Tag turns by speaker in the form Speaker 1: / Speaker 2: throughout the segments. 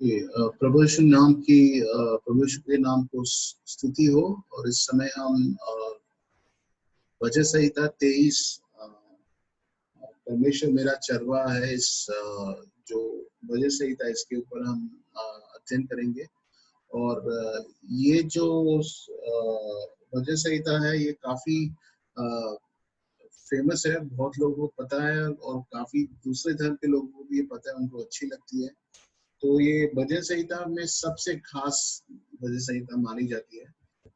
Speaker 1: ये प्रभु यीशु नाम की प्रभु यीशु के नाम को स्तुति हो। और इस समय हम वचन संहिता 23 परमेश्वर मेरा चरवा है, इस जो वचन संहिता इसके ऊपर हम अध्ययन करेंगे। और ये जो वचन संहिता है ये काफी फेमस है, बहुत लोगों को पता है और काफी दूसरे धर्म के लोगों को भी ये पता है, उनको अच्छी लगती है। तो ये भजन संहिता में सबसे खास भजन संहिता मानी जाती है।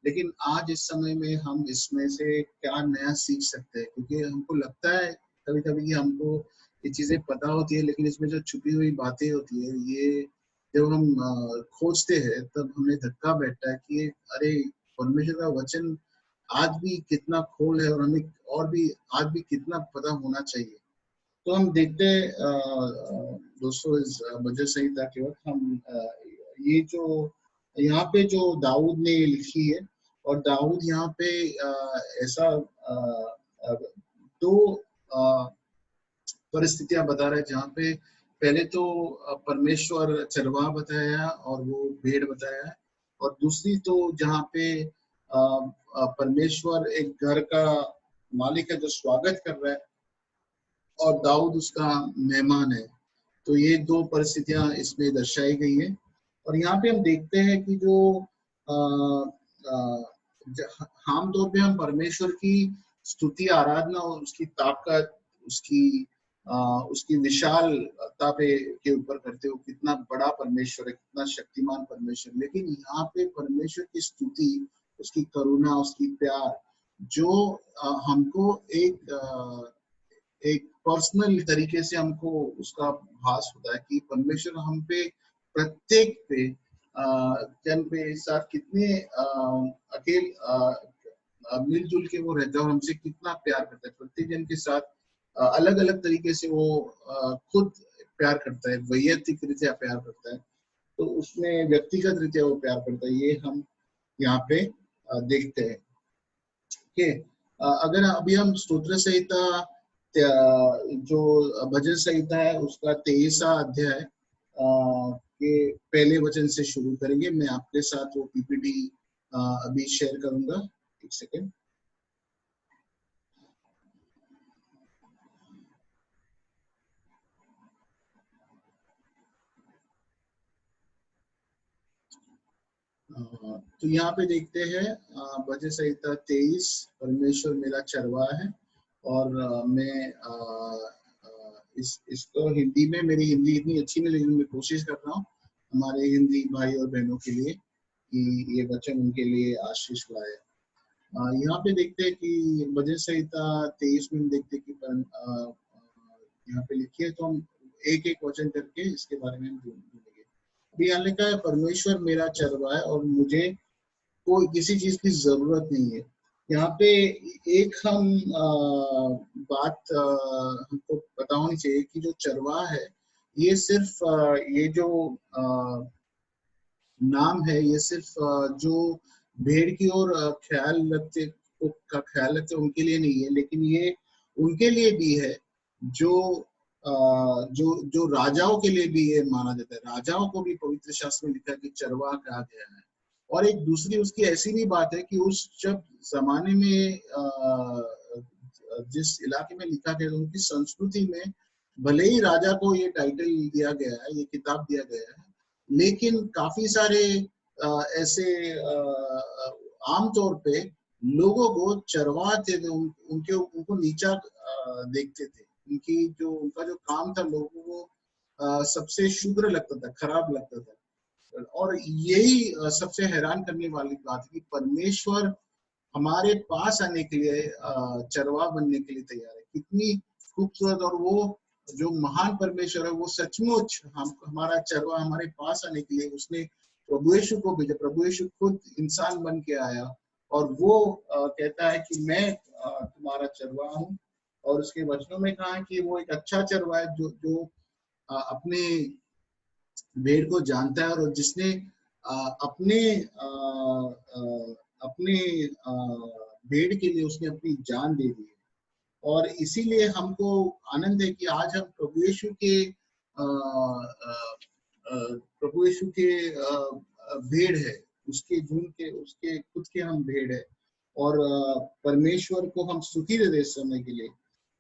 Speaker 1: लेकिन आज इस समय में हम इसमें से क्या नया सीख सकते हैं, क्योंकि हमको लगता है कभी कभी कि हमको ये चीजें पता होती है, लेकिन इसमें जो छुपी हुई बातें होती है ये जब हम खोजते हैं तब हमें धक्का बैठता है कि अरे परमेश्वर का वचन आज भी कितना खोल है और हमें और भी आज भी कितना पता होना चाहिए। तो हम देखते हैं दोस्तों इस भजन संहिता के वक्त हम ये जो यहाँ पे जो दाऊद ने लिखी है, और दाऊद यहाँ पे ऐसा दो परिस्थितियां बता रहे हैं जहाँ पे पहले तो परमेश्वर चरवाहा बताया और वो भेड़ बताया है, और दूसरी तो जहाँ पे परमेश्वर एक घर का मालिक है जो स्वागत कर रहा है और दाऊद उसका मेहमान है। तो ये दो परिस्थितियां इसमें दर्शाई गई है। और यहाँ पे हम देखते हैं कि जो आमतौर पे हम परमेश्वर की स्तुति आराधना और उसकी ताकत, उसकी विशालता पे के ऊपर करते हो, कितना बड़ा परमेश्वर है, कितना शक्तिमान परमेश्वर। लेकिन यहाँ पे परमेश्वर की स्तुति, उसकी करुणा, उसकी प्यार जो हमको एक पर्सनल तरीके से हमको उसका भास होता है कि परमेश्वर हम पे प्रत्येक पे जन पे साथ कितने मिलजुल के वो रहता है और हमसे कितना प्यार करता है। प्रत्येक जन के साथ अलग अलग तरीके से वो खुद प्यार करता है, वैयक्तिक रीत्या प्यार करता है, तो उसमें व्यक्तिगत रीत्या वो प्यार करता है। ये हम यहाँ पे देखते हैं। ओके, अगर अभी हम स्तोत्र संहिता जो भजन संहिता है उसका 23वां अध्याय के पहले वचन से शुरू करेंगे। मैं आपके साथ वो पीपीटी अभी शेयर करूंगा, एक सेकेंड। तो यहाँ पे देखते हैं भजन संहिता 23 परमेश्वर मेरा चरवाहा है। और मैं इसको हिंदी में, मेरी हिंदी इतनी अच्छी नहीं लेकिन मैं कोशिश कर रहा हूँ हमारे हिंदी भाई और बहनों के लिए कि ये वचन उनके लिए आशीष लाए। यहाँ पे देखते हैं कि भजन संहिता 23 में हम देखते हैं कि यहाँ पे लिखी है, तो हम एक एक वचन करके इसके बारे में हम ढूंढेंगे। अभी यहाँ लिखा है परमेश्वर मेरा चरवाहा है और मुझे कोई किसी चीज की जरूरत नहीं है। यहाँ पे एक हम बात हमको पता होनी चाहिए कि जो चरवाहा है ये सिर्फ ये जो नाम है ये सिर्फ जो भेड़ की ओर ख्याल रखते उनके लिए नहीं है, लेकिन ये उनके लिए भी है जो जो राजाओं के लिए भी ये माना जाता है। राजाओं को भी पवित्र शास्त्र में लिखा है कि चरवाहा कहा गया है। और एक दूसरी उसकी ऐसी भी बात है कि उस जब जमाने में जिस इलाके में लिखा गया उनकी संस्कृति में भले ही राजा को ये टाइटल दिया गया है, ये किताब दिया गया है, लेकिन काफी सारे ऐसे आमतौर पे लोगों को चरवाते थे, उनको नीचा देखते थे। उनका जो काम था लोगों को सबसे शुद्र लगता था, खराब लगता था। और यही सबसे हैरान करने वाली बात है कि परमेश्वर हमारे पास आने के लिए चरवाहा बनने के लिए तैयार है। कितनी खूबसूरत, और वो जो महान परमेश्वर है वो सचमुच हमारा चरवाहा हमारे पास आने के लिए उसने प्रभु यीशु को भेजा। प्रभु यीशु खुद इंसान बन के आया और वो कहता है कि मैं तुम्हारा चरवाहा हूँ। और उसके वचनों में कहा है कि वो एक अच्छा चरवाहा है जो अपने भेड़ को जानता है और जिसने अपने अपने भेड़ के लिए उसने अपनी जान दे दी है। और इसीलिए हमको आनंद है कि आज हम प्रभु यीशु यीशु के भेड़ है, उसके झुंड के, उसके खुद के हम भेड़ है, और परमेश्वर को हम स्तुति दे दे इस समय के लिए।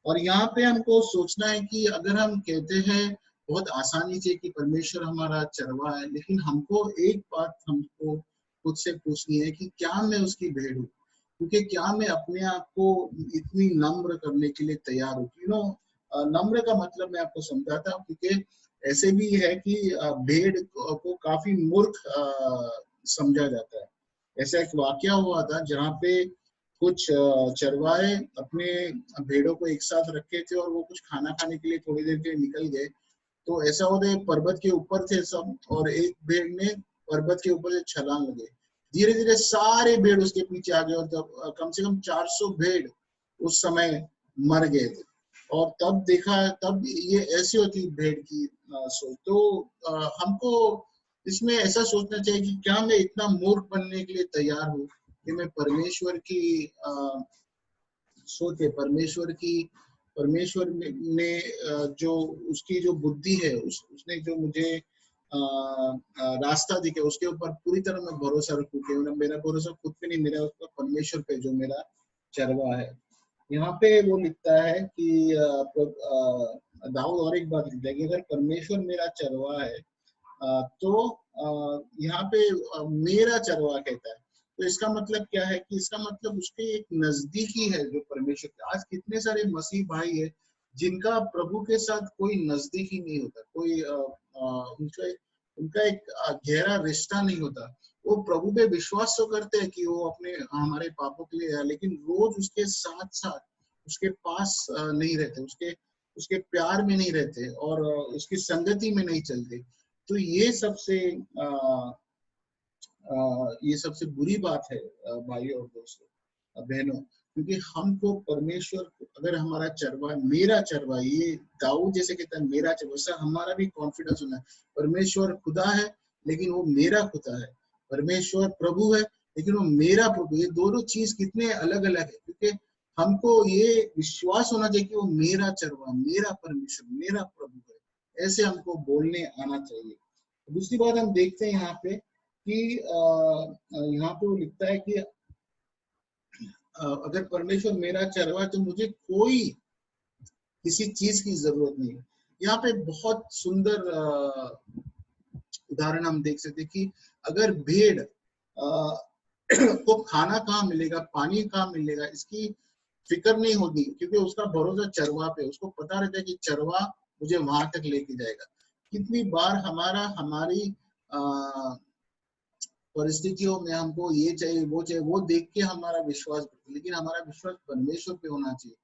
Speaker 1: और यहाँ पे हमको सोचना है कि अगर हम कहते हैं बहुत आसानी से कि परमेश्वर हमारा चरवा है, लेकिन हमको एक बात हमको खुद से पूछनी है कि क्या मैं उसकी भेड़ हूँ? क्योंकि क्या मैं अपने आप को इतनी नम्र करने के लिए तैयार हूँ? नम्र का मतलब मैं आपको समझाता हूँ, क्योंकि ऐसे भी है कि भेड़ को काफी मूर्ख समझा जाता है। ऐसा एक वाकया हुआ था जहाँ पे कुछ चरवाहे अपने भेड़ों को एक साथ रखे थे और वो कुछ खाना खाने के लिए थोड़ी देर के लिए निकल गए। तो ऐसा होता है, पर्वत के ऊपर थे सब, और एक भेड़ ने पर्वत के ऊपर से छलांग लगे। धीरे धीरे सारे भेड़ उसके पीछे आ गए, और तब कम से कम 400 भेड़ उस समय मर गए थे। और तब देखा, तब ये ऐसी होती भेड़ की सोच। तो हमको इसमें ऐसा सोचना चाहिए कि क्या मैं इतना मूर्ख बनने के लिए तैयार हूँ कि मैं परमेश्वर की सोचे, परमेश्वर ने जो उसकी जो बुद्धि है, उसने जो मुझे रास्ता दिखे, उसके ऊपर पूरी तरह मैं भरोसा रखूं कि मेरा भरोसा खुद पे नहीं, मेरा उसका परमेश्वर पे जो मेरा चरवा है। यहाँ पे वो लिखता है कि दाऊद और एक बात लिखता है कि अगर परमेश्वर मेरा चरवा है, तो यहाँ पे मेरा चरवा कहता है, तो इसका मतलब क्या है कि इसका मतलब उसके एक नजदीकी है जो परमेश्वर के। आज कितने सारे मसीह भाई है जिनका प्रभु के साथ कोई नजदीकी नहीं होता, कोई उनका एक गहरा रिश्ता नहीं होता। वो प्रभु पे विश्वास तो करते हैं कि वो अपने हमारे पापों के लिए है, लेकिन रोज उसके साथ साथ उसके पास नहीं रहते, उसके प्यार में नहीं रहते, और उसकी संगति में नहीं चलते। तो ये सबसे बुरी बात है भाइयों और दोस्तों, बहनों, क्योंकि हमको परमेश्वर, अगर हमारा चरवा, मेरा चरवा, ये दाऊद जैसे कहता है मेरा चरवा, वैसा हमारा भी कॉन्फिडेंस होना है। परमेश्वर खुदा है लेकिन वो मेरा खुदा है, परमेश्वर प्रभु है लेकिन वो मेरा प्रभु। ये दोनों चीज कितने अलग अलग है, क्योंकि हमको ये विश्वास होना चाहिए कि वो मेरा चरवा, मेरा परमेश्वर, मेरा प्रभु है। ऐसे हमको बोलने आना चाहिए। दूसरी बात हम देखते हैं यहाँ पे कि यहाँ पे वो लिखता है कि अगर परमेश्वर मेरा चरवा है तो मुझे कोई किसी चीज की जरूरत नहीं है। यहाँ पे बहुत सुंदर उदाहरण हम देख सकते हैं कि अगर भेड़ को खाना कहाँ मिलेगा, पानी कहाँ मिलेगा, इसकी फिक्र नहीं होगी, क्योंकि उसका भरोसा चरवा पे, उसको पता रहता है कि चरवा मुझे वहां तक लेके जाएगा। कितनी बार हमारी परिस्थितियों में हमको ये चाहिए, वो देख के हमारा विश्वास बढ़ता है, लेकिन हमारा विश्वास परमेश्वर पे होना चाहिए।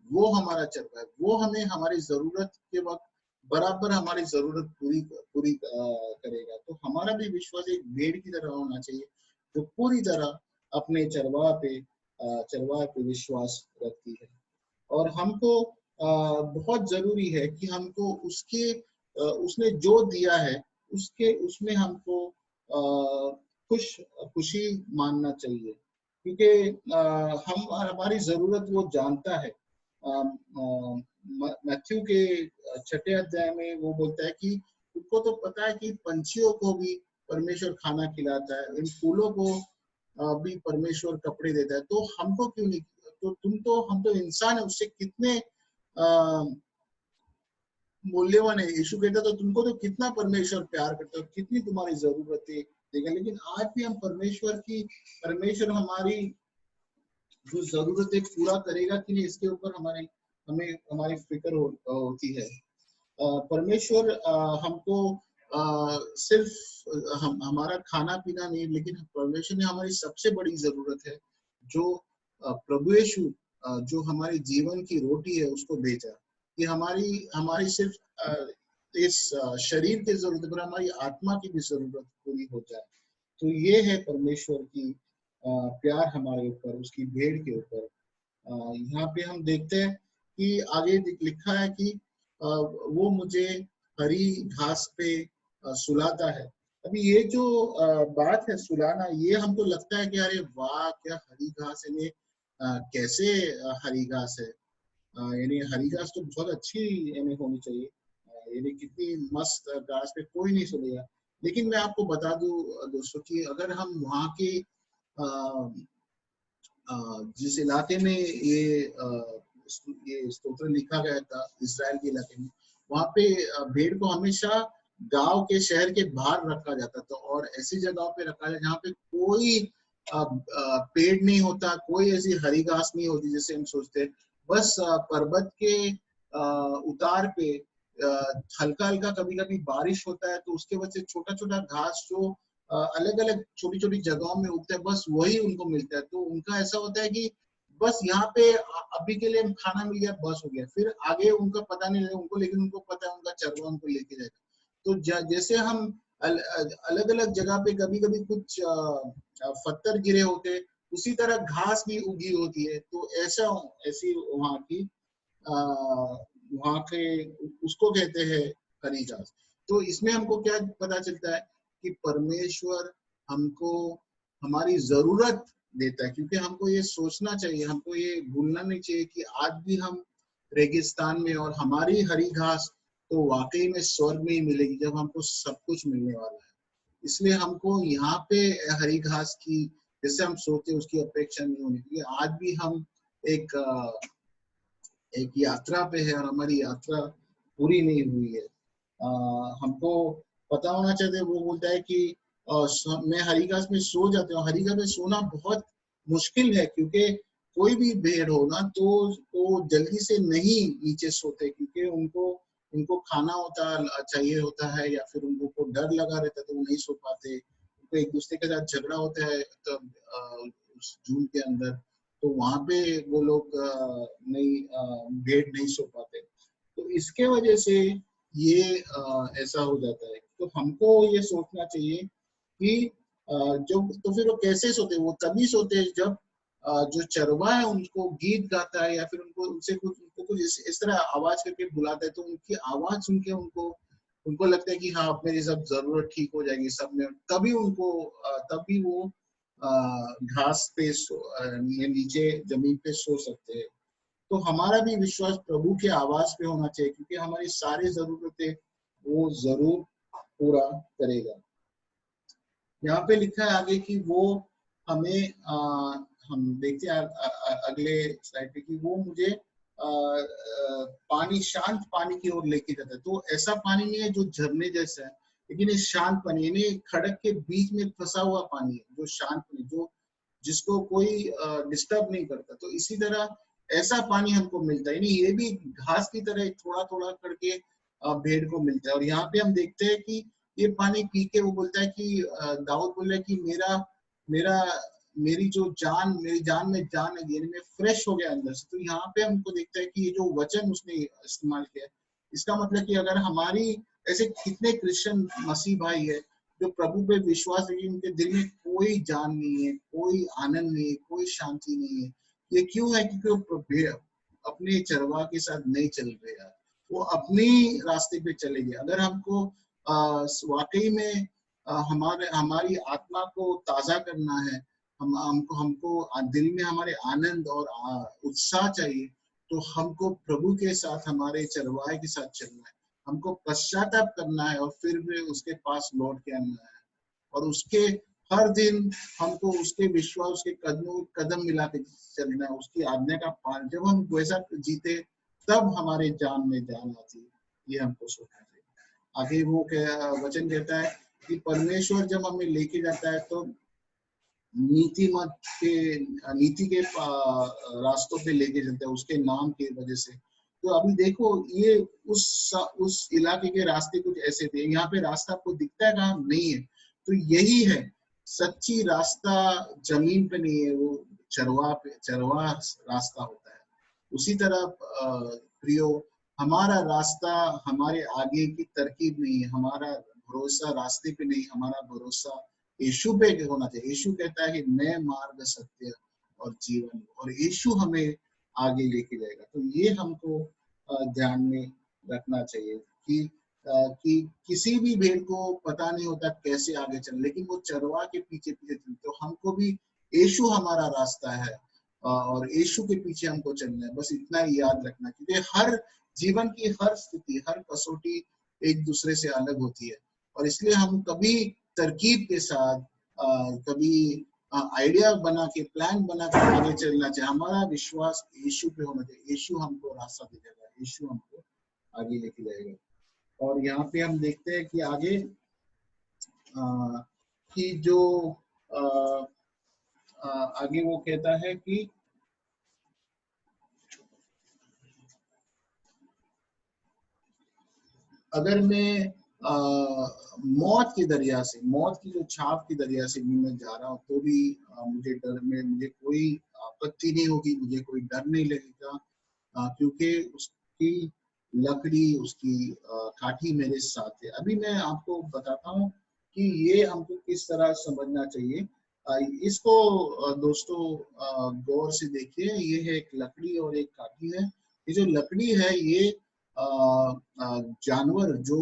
Speaker 1: वो हमारा चरवा है, वो हमें हमारी जरूरत के वक्त बराबर हमारी जरूरत पूरी करेगा। तो हमारा भी विश्वास एक भेड़ की तरह होना चाहिए जो पूरी तरह अपने चरवा पे विश्वास रखती है। और हमको बहुत जरूरी है कि हमको उसने जो दिया है उसमें हमको खुशी मानना चाहिए, क्योंकि हम हमारी जरूरत वो जानता है। मैथ्यू के 6 अध्याय में वो बोलता है कि उनको तो पता है कि पंछियों को भी परमेश्वर खाना खिलाता है, इन फूलों को भी परमेश्वर कपड़े देता है, तो हमको क्यों नहीं? तो हम तो इंसान है, उससे कितने मूल्यवान है। यीशु कहता तो तुमको तो कितना परमेश्वर प्यार करता है, कितनी तुम्हारी जरूरतें देगा। लेकिन आज भी हम परमेश्वर हमारी जो जरूरतें पूरा करेगा कि नहीं, इसके ऊपर हमारी फिक्र होती है। परमेश्वर हमको सिर्फ हमारा खाना पीना नहीं, लेकिन परमेश्वर ने हमारी सबसे बड़ी जरूरत है जो प्रभु यीशु जो हमारे जीवन की रोटी है उसको भेजा, कि हमारी सिर्फ इस शरीर की जरूरत पर हमारी आत्मा की भी जरूरत पूरी हो जाए। तो ये है परमेश्वर की प्यार हमारे ऊपर, उसकी भेड़ के ऊपर। यहाँ पे हम देखते हैं कि आगे लिखा है कि वो मुझे हरी घास पे सुलाता है। अभी ये जो बात है सुलाना, ये हमको लगता है कि अरे वाह, क्या हरी घास है, ये कैसे हरी घास है, यानी हरी घास तो बहुत अच्छी यानी होनी चाहिए, यानी कितनी मस्त घास पे कोई नहीं सुलेगा। लेकिन मैं आपको बता दूं दोस्तों कि अगर हम वहाँ के जिस इलाके में ये स्तोत्र लिखा गया था, इज़राइल के इलाके में, वहाँ पे भेड़ को हमेशा गांव के शहर के बाहर रखा जाता था और ऐसी जगहों पे रखा जाता जहाँ पे कोई पेड़ नहीं होता, कोई ऐसी हरी घास नहीं होती जैसे हम सोचते हैं। बस पर्वत के उतार पे हल्का हल्का कभी कभी बारिश होता है तो उसके वजह से छोटा छोटा घास जो अलग अलग छोटी छोटी जगहों में उगता है, बस वही उनको मिलता है। तो उनका ऐसा होता है कि बस यहाँ पे अभी के लिए खाना मिल गया, बस हो गया, फिर आगे उनका पता नहीं है उनको, लेकिन उनको पता है उनका चरवा उनको लेके जाएगा। तो जैसे हम अलग अलग जगह पे कभी कभी कुछ पत्थर गिरे होते, उसी तरह घास भी उगी होती है। तो ऐसा ऐसी वहाँ की वहाँ के उसको कहते हैं हरी घास। तो इसमें हमको क्या पता चलता है कि परमेश्वर हमको हमारी जरूरत देता है, क्योंकि हमको ये सोचना चाहिए, हमको ये भूलना नहीं चाहिए कि आज भी हम रेगिस्तान में, और हमारी हरी घास तो वाकई में स्वर्ग में ही मिलेगी जब हमको सब कुछ मिलने वाला है। इसलिए हमको यहाँ पे हरी घास की जैसे हम सोचते उसकी अपेक्षा नहीं होनी चाहिए। आज भी हम एक एक यात्रा पे है और हमारी यात्रा पूरी नहीं हुई है। हमको पता होना चाहिए। वो बोलता है कि मैं हरी घास में सो जाता हूँ। हरी घास में सोना बहुत मुश्किल है, क्योंकि कोई भी भेड़ हो ना तो वो जल्दी से नहीं नीचे सोते, क्योंकि उनको उनको खाना होता चाहिए होता है, या फिर उनको डर लगा रहता है तो वो नहीं सो पाते। उनको एक दूसरे के साथ झगड़ा होता है तब उस झुंड के अंदर, तो वहां पे वो लोग नहीं भेड़ नहीं सो पाते। तो इसके वजह से ये ऐसा हो जाता है। तो हमको ये सोचना चाहिए कि जो तो फिर वो कैसे सोते, वो तभी सोते हैं जब जो चरवा है उनको गीत गाता है, या फिर उनको उनसे कुछ उनको कुछ इस तरह आवाज करके बुलाता है, तो उनकी आवाज सुन के उनको उनको लगता है कि हाँ अब मेरी सब जरूरत ठीक हो जाएगी सब में, तभी उनको तभी वो घास पे नीचे जमीन पे सो सकते हैं। तो हमारा भी विश्वास प्रभु के आवाज पे होना चाहिए, क्योंकि हमारी सारी जरूरतें वो जरूर पूरा करेगा। यहाँ पे लिखा है आगे कि वो हमें हम देखते हैं अगले स्लाइड पे कि वो मुझे पानी शांत पानी की ओर लेके जाता है। तो ऐसा पानी नहीं है जो झरने जैसा है, लेकिन ये शांत पानी, यानी खड़क के बीच में फंसा हुआ पानी है, जो शांत पानी, जो जिसको कोई डिस्टर्ब नहीं करता। तो इसी तरह ऐसा पानी हमको मिलता है, यानी ये भी घास की तरह थोड़ा थोड़ा करके भेड़ को मिलता है। और यहाँ पे हम देखते हैं कि ये पानी पी के वो बोलता है कि दाऊद बोल रहा है कि मेरा मेरा मेरी जान में जान है, यानी मैं फ्रेश हो गया अंदर से। तो यहाँ पे हमको देखता है कि ये जो वचन उसने इस्तेमाल किया है, इसका मतलब कि अगर हमारी ऐसे कितने क्रिश्चियन मसीह भाई है जो प्रभु पे विश्वास है, उनके दिल में कोई जान नहीं है, कोई आनंद नहीं है, कोई शांति नहीं है। ये क्यों है? क्योंकि वो अपने चरवाह के साथ नहीं चल रहे यार, वो अपने रास्ते पे चले गए। अगर हमको वाकई में हमारे हमारी आत्मा को ताजा करना है, हमको हमको दिल में हमारे आनंद और उत्साह चाहिए, तो हमको प्रभु के साथ, हमारे चरवाहे के साथ चलना है। हमको पश्चाताप करना है और फिर भी उसके पास लौट के आना है, और उसके हर दिन हमको उसके विश्वास, उसके कदमों कदम मिला के चलना है, उसकी आज्ञा का पालन। जब हम वैसा जीते तब हमारे जान में जान आती है। ये हमको सोचना चाहिए। आगे वो वचन कहता है कि परमेश्वर जब हमें लेके जाता है तो नीति के रास्तों पे लेके चलता है उसके नाम की वजह से। तो अभी देखो ये उस इलाके के रास्ते कुछ ऐसे थे। यहाँ पे रास्ता आपको दिखता है कहाँ? नहीं है। तो यही है सच्ची रास्ता, जमीन पे नहीं है, वो चरवा रास्ता होता है। उसी तरह प्रियो, हमारा रास्ता हमारे आगे की तरकीब नहीं है, हमारा भरोसा रास्ते पे नहीं, हमारा भरोसा यीशु पे होना चाहिए। यीशु कहता है कि मैं मार्ग, सत्य और जीवन, और यीशु हमें आगे लेके जाएगा। तो ये हमको ध्यान में रखना चाहिए कि किसी भी भेड़ को पता नहीं होता कैसे आगे चल, लेकिन वो चरवा के पीछे पीछे चलते। तो हमको भी यीशु हमारा रास्ता है और यीशु के पीछे हमको चलना है। बस इतना ही याद रखना, क्योंकि हर जीवन की हर स्थिति, हर कसौटी एक दूसरे से अलग होती है। और इसलिए हम कभी तरकीब के साथ कभी आइडिया बना के, प्लान बना के आगे चलना चाहिए। हमारा विश्वास यीशु पे होना चाहिए। यीशु हमको रास्ता दिखाएगा, यीशु हमको आगे लेके जाएगा। और यहाँ पे हम देखते हैं कि आगे कि जो आगे वो कहता है कि अगर मैं मौत के दरिया से, मौत की जो छाप की दरिया से भी मैं जा रहा हूँ तो भी मुझे डर में, मुझे कोई आपत्ति नहीं होगी, मुझे कोई डर नहीं लगेगा, क्योंकि उसकी लकड़ी, उसकी काठी मेरे साथ है। अभी मैं आपको बताता हूँ कि ये हमको किस तरह समझना चाहिए। इसको दोस्तों गौर से देखिए। ये है एक लकड़ी और एक काठी है। ये जो लकड़ी है ये जानवर जो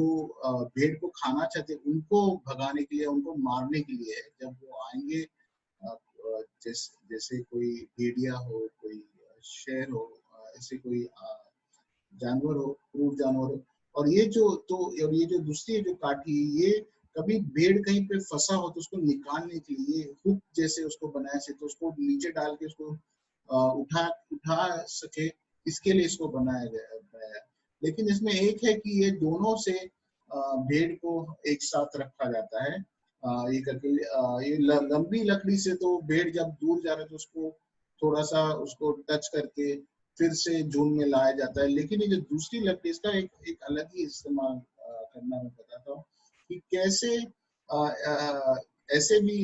Speaker 1: भेड़ को खाना चाहते हैं उनको भगाने के लिए, उनको मारने के लिए है। जब वो आएंगे, जैसे कोई भेड़िया हो, कोई शेर हो, ऐसे कोई जानवर हो, क्रूर जानवर हो। और ये जो दूसरी जो काठी, ये कभी भेड़ कहीं पे फंसा हो तो उसको निकालने के लिए हुक जैसे उसको बनाया से, तो उसको नीचे डाल के उसको उठा सके, इसके लिए इसको बनाया गया। लेकिन इसमें एक है कि ये दोनों से भेड़ को एक साथ रखा जाता है। ये करके ये लंबी लकड़ी से तो भेड़ जब दूर जा रहे तो उसको थोड़ा सा उसको टच करके फिर से झुंड में लाया जाता है। लेकिन ये जो दूसरी लकड़ी, इसका एक अलग ही इस्तेमाल करना मैं बताता हूँ कि कैसे ऐसे भी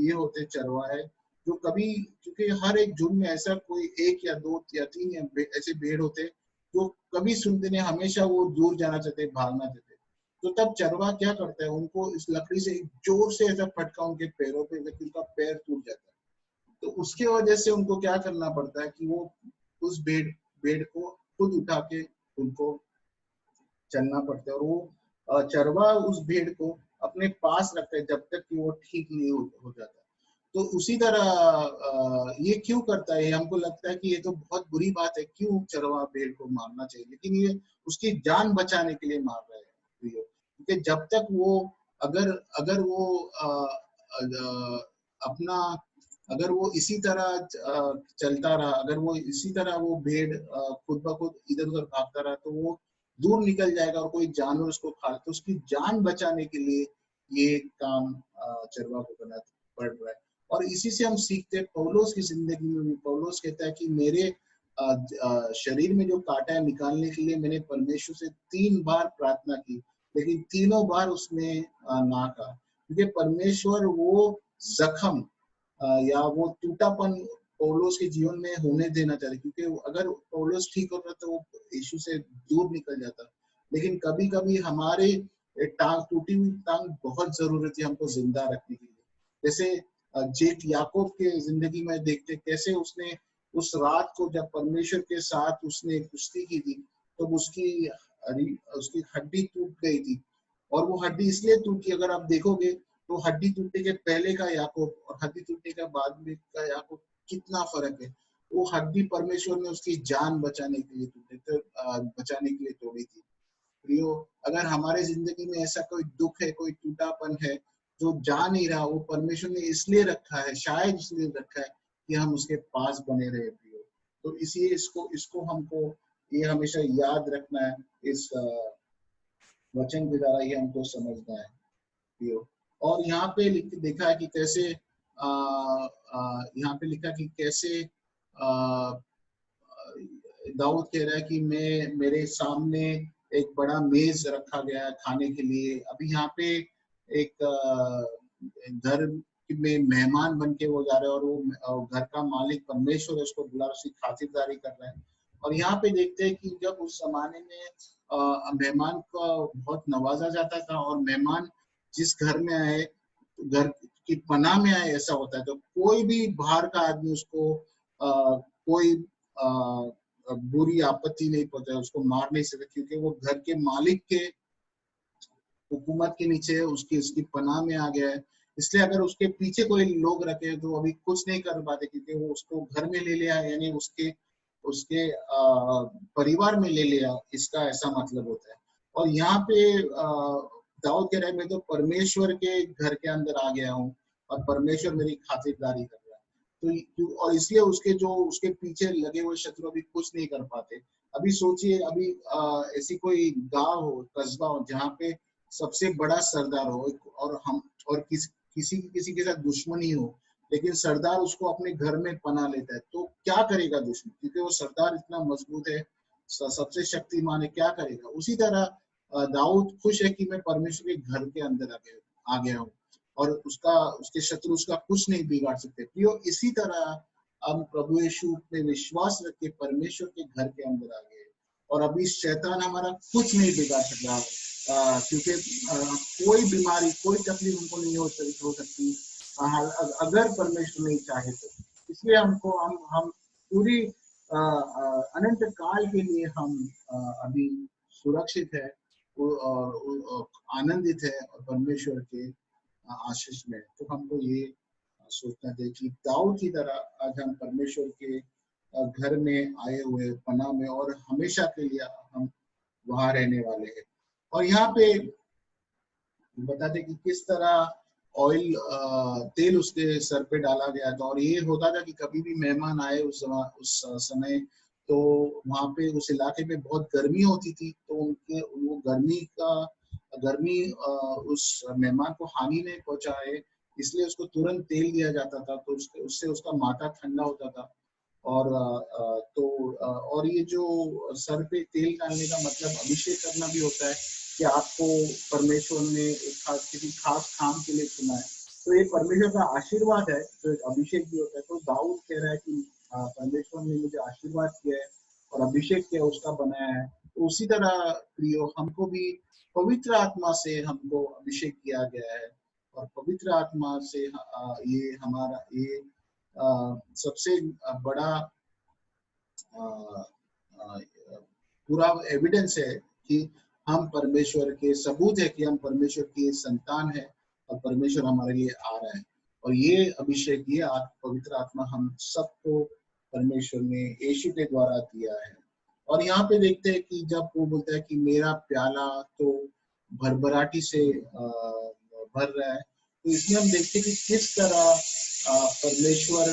Speaker 1: ये होते चरवाहे जो कभी, क्योंकि हर एक झुंड में ऐसा कोई एक या दो या तीन ऐसे भेड़ होते जो कभी सुनते नहीं, हमेशा वो दूर जाना चाहते, भागना चाहते। तो तब चरवा क्या करता है, उनको इस लकड़ी से जोर से ऐसा फटका उनके पैरों पे, लेकिन उनका पैर टूट जाता है। तो उसके वजह से उनको क्या करना पड़ता है कि वो उस भेड़ को खुद उठा के उनको चलना पड़ता है। और वो चरवा उस भेड़ को अपने पास रखता है जब तक कि वो ठीक नहीं हो जाता। तो उसी तरह ये क्यों करता है, हमको लगता है कि ये तो बहुत बुरी बात है, क्यों चरवा भेड़ को मारना चाहिए, लेकिन ये उसकी जान बचाने के लिए मार रहे हैं। क्योंकि जब तक वो अगर अगर वो अपना, अगर वो इसी तरह चलता रहा, अगर वो इसी तरह वो भेड़ खुद ब खुद इधर उधर भागता रहा, तो वो दूर निकल जाएगा और कोई जानवर उसको खा, तो उसकी जान बचाने के लिए ये काम चरवा को करना पड़ रहा है। और इसी से हम सीखते हैं पौलुस की जिंदगी में भी। पौलुस कहता है कि मेरे शरीर में जो कांटा है निकालने के लिए मैंने परमेश्वर से 3 बार प्रार्थना की, लेकिन तीनों बार उसने ना कहा, क्योंकि परमेश्वर वो जख्म या वो टूटापन पौलुस के जीवन में होने देना चाहते, क्योंकि अगर पौलुस ठीक होता तो वो यीशु से दूर निकल जाता। लेकिन कभी कभी हमारे टूटी हुई टांग बहुत जरूरत है हमको जिंदा रखने के लिए। जैसे जेक याकूब के जिंदगी में देखते कैसे उसने उस रात को जब परमेश्वर के साथ उसने कुश्ती की थी, तो उसकी हड्डी टूट गई थी। और वो हड्डी इसलिए टूटी, अगर आप देखोगे तो हड्डी टूटने के पहले का याकूब और हड्डी टूटने के बाद में का याकूब कितना फर्क है। वो हड्डी परमेश्वर ने उसकी जान बचाने के लिए तोड़ी थी। प्रियो, अगर हमारे जिंदगी में ऐसा कोई दुख है, कोई टूटापन है जो जा नहीं रहा, वो परमेश्वर ने इसलिए रखा है, शायद इसलिए रखा है कि हम उसके पास बने रहे। प्रियो, तो इसलिए इसको हमको ये हमेशा याद रखना है। इस वचन के द्वारा ये हमको समझना है। प्रियो, और यहाँ पे देखा है कि कैसे यहाँ पे लिखा कि कैसे दाऊद कह रहा है कि मेरे सामने एक बड़ा मेज रखा गया है खाने के लिए। अभी यहाँ पे एक घर में मेहमान बन के वो जा रहे हैं और वो घर का मालिक परमेश्वर है, उसको बुला, उसकी खातिरदारी कर रहे हैं। और यहाँ पे देखते हैं कि जब उस जमाने में मेहमान को बहुत नवाजा जाता था, और मेहमान जिस घर में आए, घर की पनाह में आए, ऐसा होता है, तो कोई भी बाहर का आदमी उसको कोई बुरी आपत्ति नहीं पहुंचाए, उसको मार नहीं सकते, क्योंकि वो घर के मालिक के हुकूमत के नीचे है, उसकी पनाह में आ गया है। इसलिए अगर उसके पीछे कोई लोग रखे तो अभी कुछ नहीं कर पाते, क्योंकि वो उसको घर में ले लिया, यानी उसके उसके परिवार में ले लिया, इसका ऐसा मतलब होता है। और यहाँ पे दाऊद कह रहा है मैं तो परमेश्वर के घर के अंदर आ गया हूँ और परमेश्वर मेरी खातिरदारी कर रहा है। और इसलिए उसके जो उसके पीछे लगे हुए शत्रु अभी कुछ नहीं कर पाते। अभी सोचिए, अभी ऐसी कोई गांव हो, कस्बा हो, जहाँ पे सबसे बड़ा सरदार हो और हम और किसी के साथ दुश्मनी हो, लेकिन सरदार उसको अपने घर में पना लेता है, तो क्या करेगा दुश्मन? क्योंकि वो सरदार इतना मजबूत है, सबसे शक्तिमान है, क्या करेगा? उसी तरह दाऊद खुश है कि मैं परमेश्वर के घर के अंदर आ गया हूँ और उसके शत्रु उसका कुछ नहीं बिगाड़ सकते। प्रियो, इसी तरह हम प्रभु यीशु पे विश्वास रख के परमेश्वर के घर के अंदर आ गए और अभी शैतान हमारा कुछ नहीं बिगाड़ सकता, क्योंकि कोई बीमारी, कोई तकलीफ हमको नहीं हो सकती अगर परमेश्वर नहीं चाहे तो। इसलिए हमको हम पूरी अनंत काल के लिए हम अभी सुरक्षित है और आनंदित है और परमेश्वर के आशीष में। तो हमको ये सोचना चाहिए कि दाऊद की तरह आज हम परमेश्वर के घर में आए हुए, पनाह में, और हमेशा के लिए हम वहां रहने वाले हैं। और यहाँ पे बताते कि किस तरह ऑयल, तेल उसके सर पे डाला गया था। और ये होता था कि कभी भी मेहमान आए उस समय, तो वहां पे उस इलाके में बहुत गर्मी होती थी, तो वो गर्मी उस मेहमान को हानि नहीं पहुंचाए, इसलिए उसको तुरंत तेल दिया जाता था, तो उससे उसका माथा ठंडा होता था। और ये जो सर पे तेल डालने का मतलब अभिषेक करना भी होता है कि आपको परमेश्वर ने किसी खास काम के लिए चुना है, तो ये परमेश्वर का आशीर्वाद है, तो एक अभिषेक भी होता है। तो दाऊद कह रहा है कि परमेश्वर ने मुझे आशीर्वाद किया है और अभिषेक किया, उसका बनाया है। तो उसी तरह प्रियो, हमको भी पवित्र आत्मा से हमको अभिषेक किया गया है और पवित्र आत्मा से ये हमारा ये सबसे बड़ा पूरा एविडेंस है कि हम परमेश्वर के, सबूत है कि हम परमेश्वर की संतान है और परमेश्वर हमारे लिए आ रहा है। और ये अभिषेक, ये पवित्र आत्मा हम सबको परमेश्वर ने यीशु के द्वारा दिया है। और यहाँ पे देखते हैं कि जब वो बोलता है कि मेरा प्याला तो भरभराटी से भर रहा है, तो इसमें हम देखते हैं कि किस तरह परमेश्वर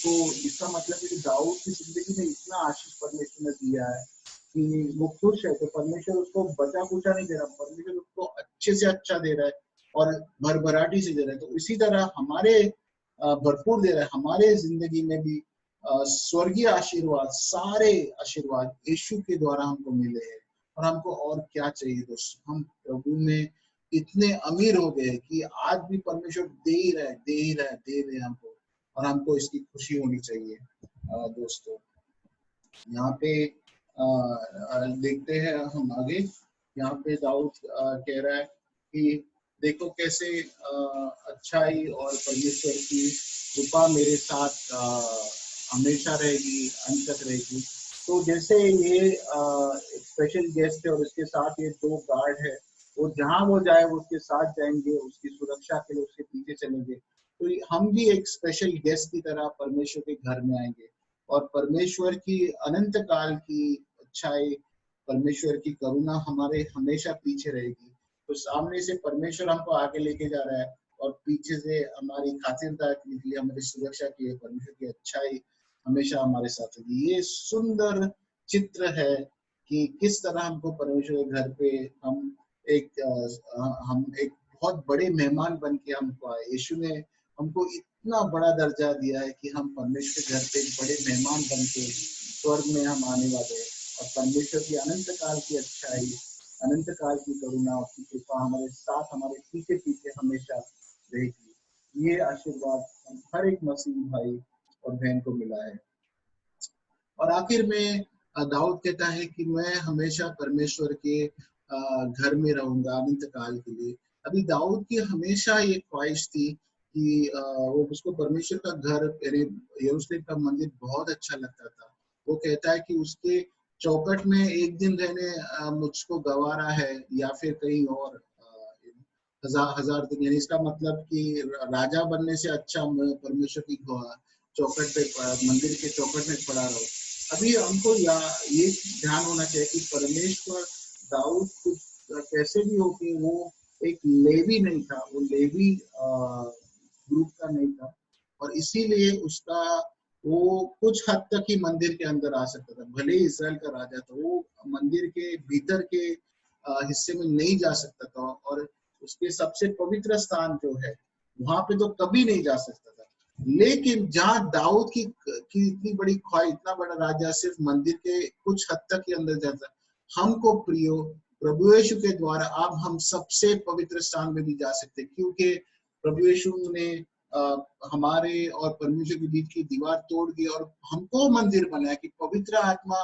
Speaker 1: तो इसका मतलब है कि दाऊद की जिंदगी में इतना आशीष परमेश्वर ने दिया है कि वो खुश है, तो परमेश्वर उसको बचा कुचा नहीं दे रहा, परमेश्वर उसको अच्छे से अच्छा दे रहा है और भरभराटी से दे रहा है। तो इसी तरह हमारे भरपूर दे रहा है, हमारे जिंदगी में भी स्वर्गीय आशीर्वाद, सारे आशीर्वाद यीशु के द्वारा हमको मिले हैं। और हमको और क्या चाहिए दोस्तों? हम प्रभु में इतने अमीर हो गए कि आज भी परमेश्वर दे ही रहे हमको, और हमको इसकी खुशी होनी चाहिए। दोस्तों, यहाँ पे देखते हैं हम आगे। यहाँ पे दाऊद कह रहा है कि देखो कैसे अच्छाई और परमेश्वर की कृपा मेरे साथ हमेशा रहेगी, अंत तक रहेगी। तो जैसे ये स्पेशल गेस्ट है और इसके साथ ये 2 गार्ड है, वो जहाँ वो जाए वो उसके साथ जाएंगे, उसकी सुरक्षा के लिए उसके पीछे चलेंगे। तो हम भी एक स्पेशल गेस्ट की तरह परमेश्वर के घर में आएंगे और परमेश्वर की अनंत काल की अच्छाई, परमेश्वर की करुणा हमारे हमेशा पीछे रहेगी। तो सामने से परमेश्वर हमको आगे लेके जा रहा है और पीछे से हमारी खातिरदारी के लिए, हमारी सुरक्षा के लिए परमेश्वर की अच्छाई हमेशा हमारे साथ होगी। ये सुंदर चित्र है कि किस तरह हमको परमेश्वर के घर पे हम एक बहुत बड़े मेहमान बन के हमको आए। यीशु ने हमको इतना बड़ा दर्जा दिया है कि हम परमेश्वर के घर पे एक बड़े मेहमान बन के स्वर्ग में हम आने वाले हैं और परमेश्वर की अनंत काल की अच्छाई, अनंत काल की करुणा और की कृपा हमारे साथ, हमारे पीछे पीछे हमेशा रहेगी। ये आशीर्वाद हर एक मसीही भाई और बहन को मिला है। और आखिर में दाऊद कहता है कि मैं हमेशा परमेश्वर के घर में रहूंगा अनंत काल के लिए। अभी दाऊद की हमेशा ये ख्वाहिश थी कि वो उसको परमेश्वर का घर, यरूशलेम का मंदिर बहुत अच्छा लगता था। वो कहता है कि उसके चौखट में एक दिन रहने मुझको गवारा है, या फिर कहीं और हजार दिन। यानी इसका मतलब कि राजा बनने से अच्छा परमेश्वर की चौखट पे, मंदिर के चौखट में पड़ा रहो। अभी हमको ये ध्यान होना चाहिए कि परमेश्वर दाऊद कुछ कैसे भी हो कि वो एक लेवी नहीं था, वो लेवी ग्रुप का नहीं था, और इसीलिए उसका वो कुछ हद तक ही मंदिर के अंदर आ सकता था। भले ही इसराइल का राजा था, वो मंदिर के भीतर के हिस्से में नहीं जा सकता था, और उसके सबसे पवित्र स्थान जो है वहां पे तो कभी नहीं जा सकता था। लेकिन जहां दाऊद की इतनी बड़ी ख्वाहिश, इतना बड़ा राजा सिर्फ मंदिर के कुछ हद तक ही अंदर जाता, हमको प्रियो प्रभु यीशु के द्वारा अब हम सबसे पवित्र स्थान में भी जा सकते, क्योंकि प्रभु यीशु ने हमारे और परमेश्वर के बीच की दीवार तोड़ दी और हमको मंदिर बनाया कि पवित्र आत्मा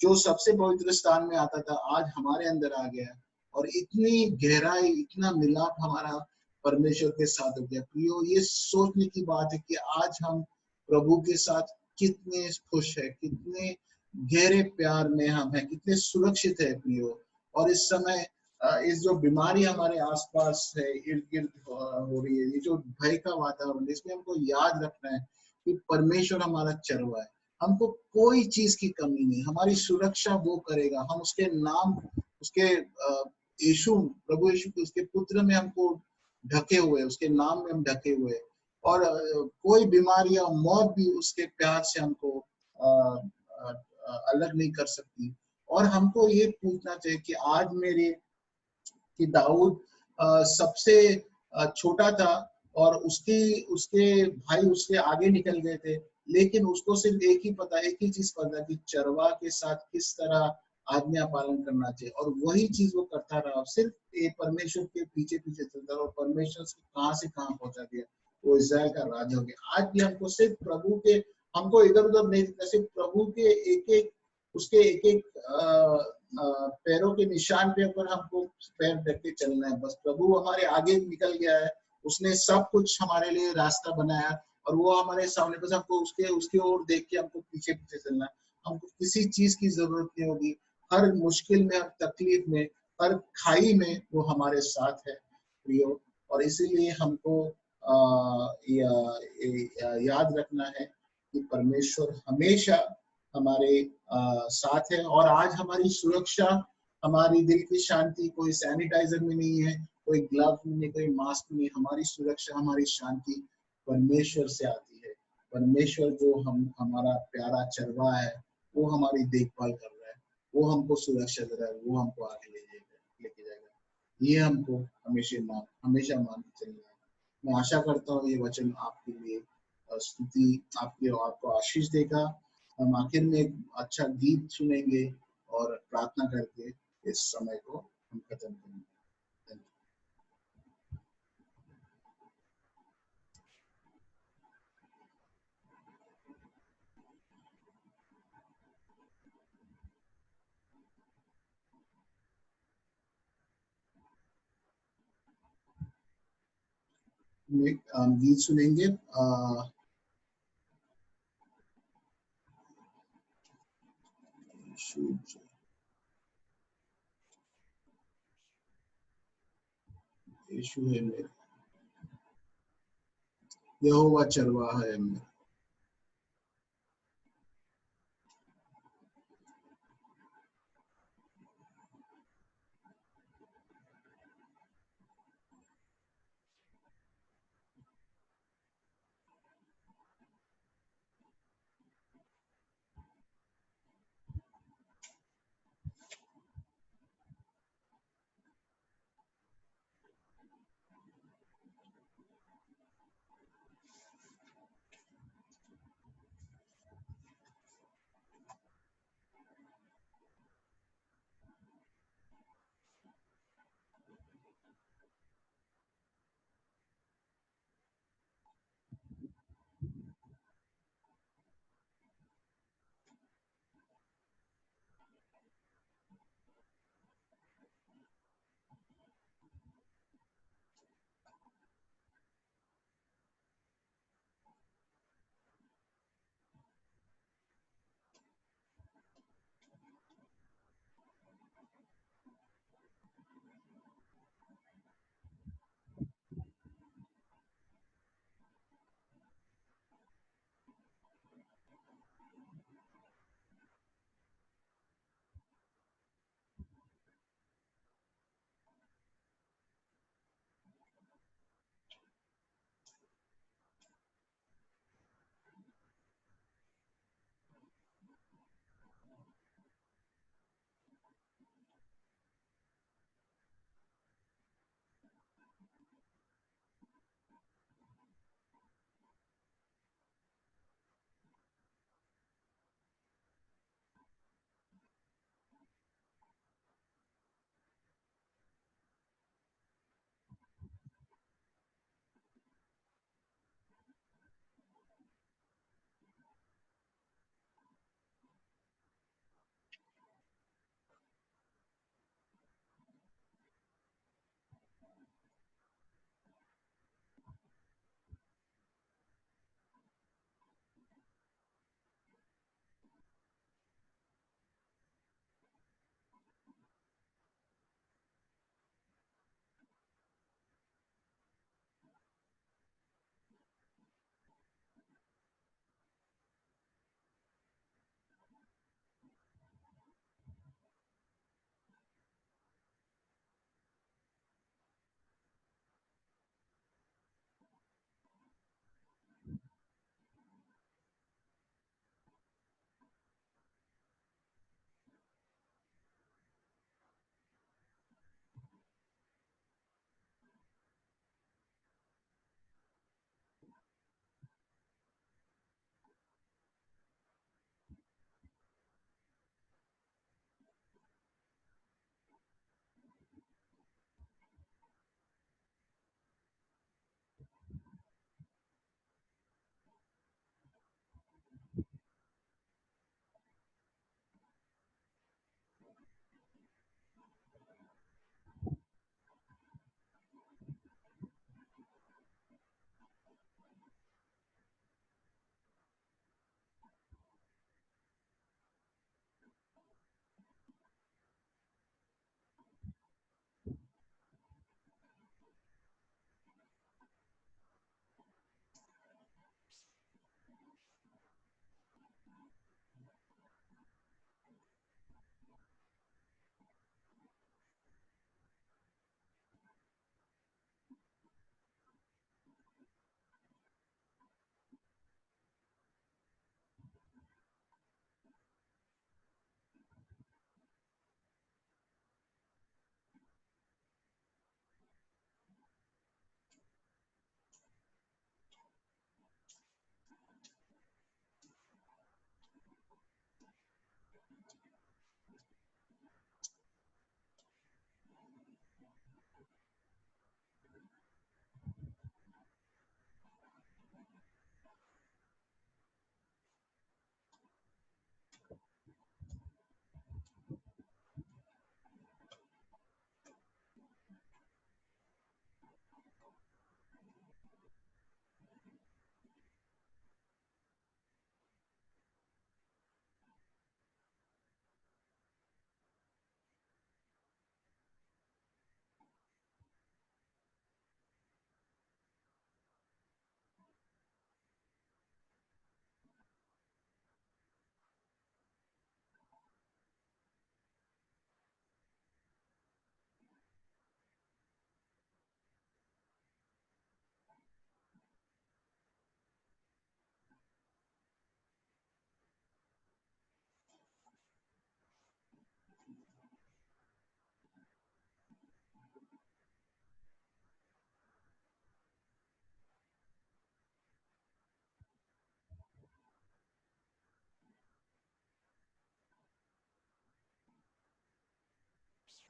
Speaker 1: जो सबसे पवित्र स्थान में आता था आज हमारे अंदर आ गया, और इतनी गहराई, इतना मिलाप हमारा परमेश्वर के साथ हो गया। प्रियो, ये सोचने की बात है कि आज हम प्रभु के साथ कितने खुश है, कितने गहरे प्यार में हम हैं, कितने सुरक्षित है प्रियो। और इस समय इस जो बीमारी हमारे आसपास है, इर्द गिर्द हो रही है, ये जो भय का वातावरण, इसमें हमको याद रखना है कि परमेश्वर हमारा चरवाहा है, हमको कोई चीज की कमी नहीं, हमारी सुरक्षा वो करेगा। हम उसके नाम, उसके यीशु, प्रभु यीशु के, उसके पुत्र में हमको ढके हुए, उसके नाम में हम ढके हुए, और कोई बीमारी या मौत भी उसके प्यार से हमको अलग नहीं कर सकती। और हमको ये पूछना चाहिए कि आज मेरे कि दाऊद सबसे छोटा था, और उसके भाई उसके आगे निकल गए थे, लेकिन उसको सिर्फ एक ही पता, एक ही चीज पता कि चरवा के साथ किस तरह आज्ञा पालन करना चाहिए, और वही चीज वो करता रहा, सिर्फ एक परमेश्वर के पीछे पीछे चलता रहा, और परमेश्वर से कहां पहुंचा दिया, वो इस्राएल का राजा हो गया। आज भी हमको सिर्फ प्रभु के, हमको इधर उधर नहीं दिखता, सिर्फ प्रभु के एक एक, उसके एक एक पैरों के निशान पे ऊपर हमको पैर रख के चलना है। बस प्रभु हमारे आगे निकल गया है, उसने सब कुछ हमारे लिए रास्ता बनाया, और वो हमारे सामने, बस हमको उसके उसकी ओर देख के हमको पीछे पीछे चलना है। हमको किसी चीज की जरूरत नहीं होगी, हर मुश्किल में, हर तकलीफ में, हर खाई में वो हमारे साथ है प्रियो। और इसीलिए हमको याद रखना है कि परमेश्वर हमेशा हमारे साथ है, और आज हमारी सुरक्षा, हमारी दिल की शांति कोई सैनिटाइजर में नहीं है, कोई ग्लव में नहीं, कोई मास्क में नहीं, हमारी सुरक्षा, हमारी शांति परमेश्वर से आती है। परमेश्वर जो हमारा प्यारा चरवाहा है, वो हमारी देखभाल कर रहा है, वो हमको सुरक्षा दे रहा है, वो हमको आगे लेके जाएगा। ये हमको हमेशा मान के चलना है। मैं आशा करता हूँ ये वचन आपके लिए स्तुति, आपको आशीष देगा। हम आखिर में एक अच्छा गीत सुनेंगे और प्रार्थना करके इस समय को हम खत्म करेंगे। गीत सुनेंगे यीशु है मेरा, यहोवा चरवाहा है मेरा।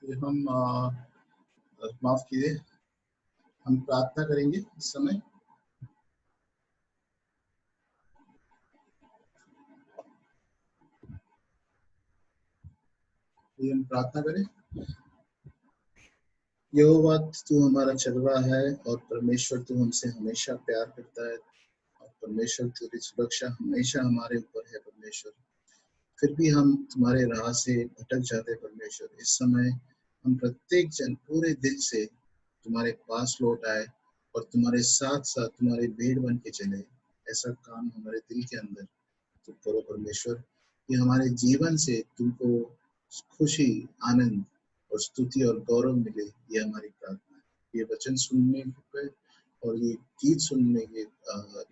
Speaker 1: ये हम माफ कीजिए, हम प्रार्थना करेंगे इस समय। ये हम प्रार्थना करें। यहोवा तू हमारा चलवा है और परमेश्वर तू हमसे हमेशा प्यार करता है और परमेश्वर तेरी सुरक्षा हमेशा हमारे ऊपर है परमेश्वर। फिर भी हम तुम्हारे राह से भटक जाते परमेश्वर। इस समय हम प्रत्येक जन पूरे दिल से तुम्हारे पास लौट आए और तुम्हारे साथ साथ तुम्हारे भेड़ बन के चले। ऐसा काम हमारे दिल के अंदर तुम करो परमेश्वर कि हमारे जीवन से तुमको खुशी, आनंद और स्तुति और गौरव मिले। ये हमारी प्रार्थना है। ये वचन सुनने पे और ये गीत सुनने के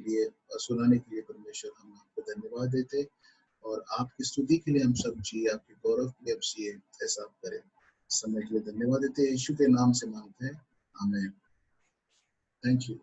Speaker 1: लिए सुनाने के लिए परमेश्वर हम आपको धन्यवाद देते और आपकी स्तुति के लिए हम सब जिए, आपके गौरव के लिए अब जिए। ऐसा आप करें। समय के लिए धन्यवाद देते हैं, यीशु के नाम से मांगते हैं, आमीन। Thank you.